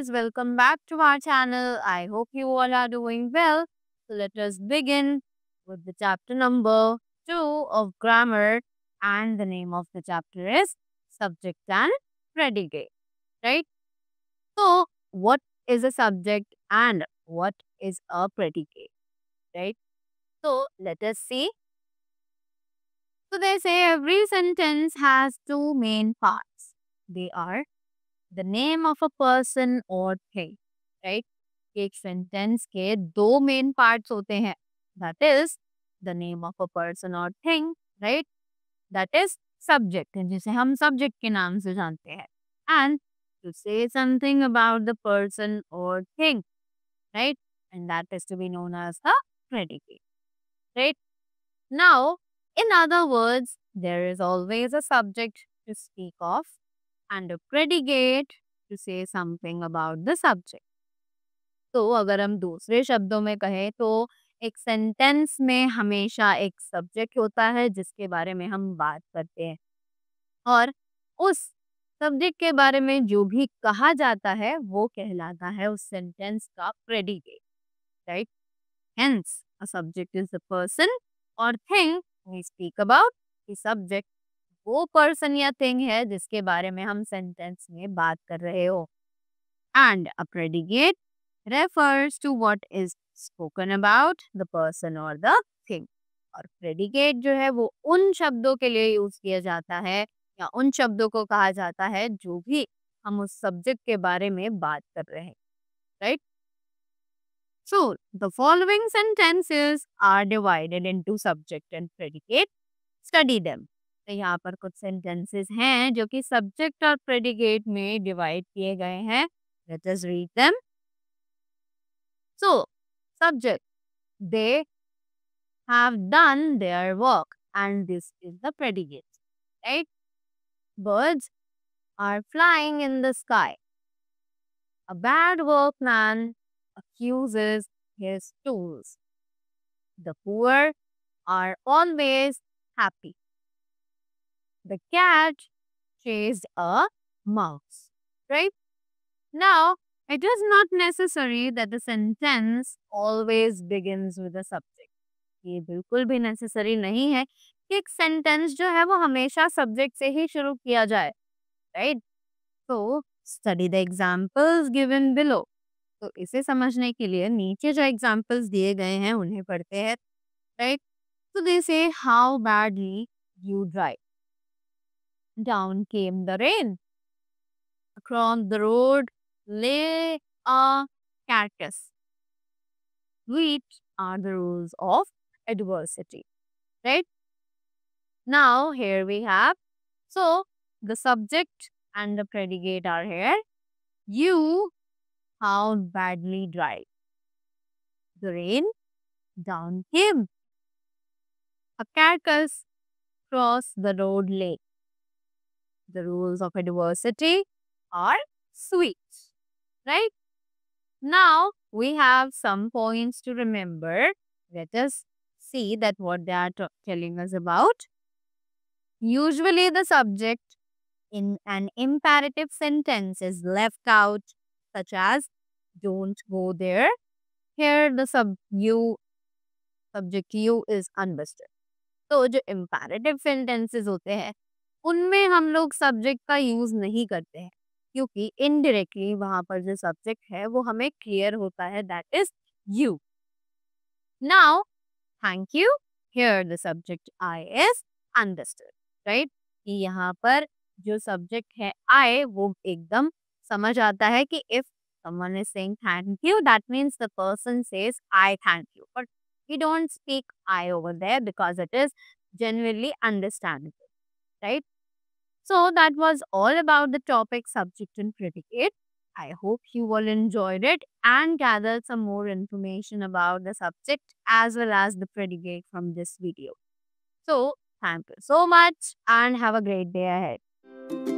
guys, welcome back to our channel. I hope you all are doing well. So let us begin with the chapter number 2 of grammar, and the name of the chapter is subject and predicate, right? So what is a subject and what is a predicate, right? So let us see. So they say every sentence has two main parts. They are the name of a person or thing, right? एक sentence के दो main parts होते हैं. That is the name of a person और thing, right? That is subject, जिसे हम subject के नाम से जानते हैं. And to say something about the person और thing, right? And that is to be known as the predicate, right? Now in other words, there is always a subject to speak of and a predicate to say something about the subject. तो अगर हम दूसरे शब्दों में कहें तो एक sentence में हमेशा एक सब्जेक्ट होता है जिसके बारे में हम बात करते हैं, और उस सब्जेक्ट के बारे में जो भी कहा जाता है वो कहलाता है उस सेंटेंस का predicate, right? Hence, a subject is the person or thing we speak about. कि सब्जेक्ट वो पर्सन या थिंग है जिसके बारे में हम सेंटेंस में बात कर रहे हो. And a predicate refers to what is spoken about the person or the thing. और प्रेडिकेट जो है वो उन शब्दों के लिए यूज किया जाता है या उन शब्दों को कहा जाता है जो भी हम उस सब्जेक्ट के बारे में बात कर रहे हैं, right? So, the following sentences are divided into subject and predicate. Study them. तो यहाँ पर कुछ sentences हैं जो कि subject और predicate में divide किए गए हैं. Let us read them. So, subject, they have done their work, and this is the predicate, right? Birds are flying in the sky. A bad workman accuses his tools. The poor are always happy. The cat chased a mouse, right? Now, it is not necessary that the sentence always begins with a subject. ये बिल्कुल भी necessary नहीं है कि एक sentence जो है वो हमेशा subject से ही शुरू किया जाए, right? So, study the examples given below. तो इसे समझने के लिए नीचे जो एग्जाम्पल्स दिए गए हैं उन्हें पढ़ते हैं, right? So they say, how badly you drive. Down came the rain. Across the road lay a carcass. Which are the rules of adversity, right? Now here we have, so the subject and the predicate are here. You, how badly drive. The rain, down came. A carcass crossed the road lay. The rules of adversity are sweet, right? Now we have some points to remember. Let us see that what they are telling us about. Usually the subject in an imperative sentence is left out, such as don't go there. Here the subject you is unlisted. तो जो imperative sentences होते हैं उनमें हम लोग subject का use नहीं करते हैं क्योंकि इनडायरेक्टली वहां पर जो सब्जेक्ट है वो हमें क्लियर होता है, that is you. Now thank you, here the subject I is understood, right? कि यहाँ पर जो सब्जेक्ट है आई वो एकदम समझ आता है कि if someone is saying thank you, that means the person says I thank you. But we don't speak I over there because it is genuinely understandable, right? So that was all about the topic subject and predicate. I hope you all enjoyed it and gathered some more information about the subject as well as the predicate from this video. So thank you so much and have a great day ahead.